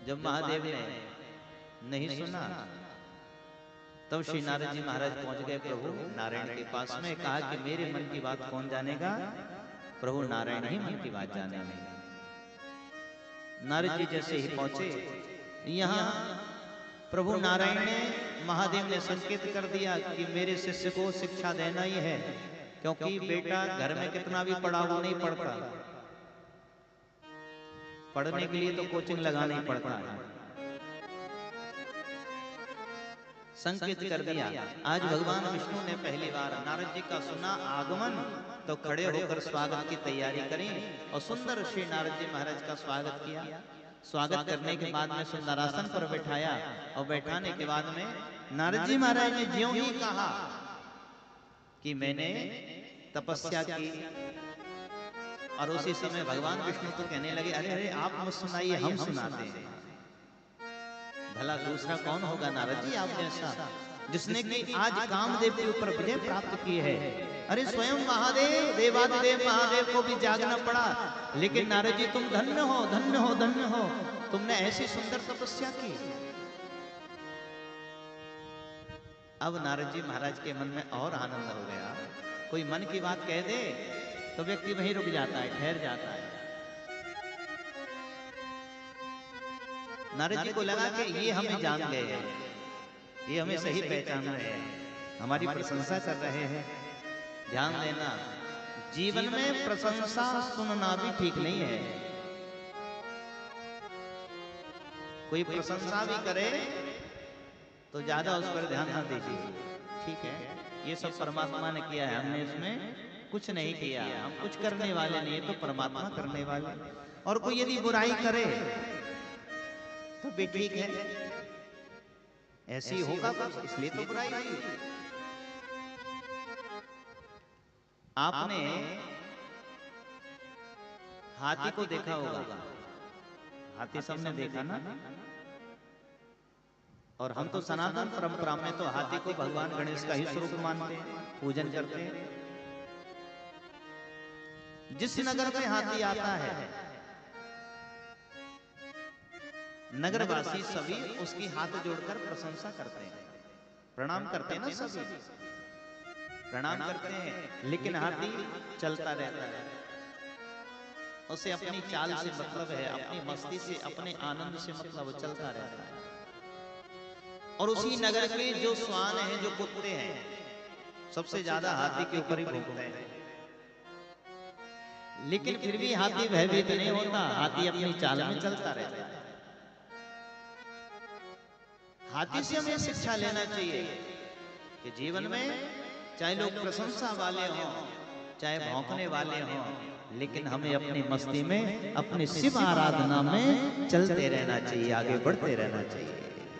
जब महादेव ने नहीं सुना तब श्री नारद जी महाराज पहुंच गए प्रभु नारायण के पास में। कहा कि मेरे मन की बात कौन जानेगा? प्रभु नारायण ही मन की बात जानेंगे। नारद जी जैसे ही पहुंचे, यहाँ प्रभु नारायण ने, महादेव ने संकेत कर दिया कि मेरे शिष्य को शिक्षा देना ही है, क्योंकि बेटा घर में कितना भी पढ़ा वो नहीं पढ़ता, पढ़ने के लिए तो कोचिंग लगाना ही पड़ता है। संकेत कर दिया। आज भगवान विष्णु ने पहली बार नारद जी का सुना आगमन, तो खड़े होकर स्वागत की तैयारी करी और सुंदर श्री नारद जी महाराज का स्वागत किया। स्वागत करने के बाद में सुंदरासन पर बैठाया और बैठाने के बाद में नारद जी महाराज ने ज्यों ही कहा कि मैंने तपस्या की, और उसी समय भगवान विष्णु तो कहने लगे अरे अरे आप मत सुनाइए, हम सुनाते हैं। भला दूसरा कौन होगा नारद जी आप जैसा, जिसने कि आज कामदेव के ऊपर विजय प्राप्त की है। अरे स्वयं महादेव, देवादिदेव महादेव को भी जागना पड़ा, लेकिन नारद जी तुम धन्य हो, धन्य हो, धन्य हो, तुमने ऐसी सुंदर तपस्या की। अब नारद जी महाराज के मन में और आनंद हो गया। कोई मन की बात कह दे तो व्यक्ति वहीं रुक जाता है, ठहर जाता है। नारद जी को लगा कि ये हमें जान गए हैं, ये हमें सही पहचान रहे हैं, हमारी प्रशंसा कर रहे हैं। ध्यान देना, जीवन में प्रशंसा सुनना भी ठीक नहीं है। कोई प्रशंसा भी करे तो ज्यादा उस पर ध्यान ना दीजिए, ठीक है? ये सब परमात्मा ने किया है, हमने इसमें कुछ नहीं किया। हम कुछ करने वाले नहीं है, तो परमात्मा करने वाले। और कोई यदि बुराई करे तो भी ठीक है, ऐसी होगा कुछ, इसलिए तो बुराई हुई। आपने हाथी को देखा होगा, हाथी सबने देखा ना। और हम तो सनातन परंपरा में तो हाथी को भगवान गणेश का ही स्वरूप मानते हैं, पूजन करते हैं। जिस नगर में हाथी आता है, नगरवासी सभी उसकी हाथ जोड़कर प्रशंसा करते हैं, प्रणाम करते हैं ना, सभी प्रणाम करते हैं। लेकिन हाथी चलता रहता है, उसे अपनी चाल से मतलब है, अपनी मस्ती से, अपने आनंद से मतलब, वो चलता रहता है। और उसी नगर के जो श्वान हैं, जो कुत्ते हैं, सबसे ज्यादा हाथी के ऊपर ही भौंकते हैं। लेकिन फिर भी हाथी भयभीत नहीं होता, हाथी अपनी चाल में चलता रहता है। हाथी से हमें शिक्षा लेना चाहिए कि जीवन में चाहे लोग प्रशंसा वाले हों, चाहे भौंकने वाले हों, लेकिन हमें अपनी मस्ती में, अपनी शिव आराधना में चलते रहना चाहिए, आगे बढ़ते रहना चाहिए।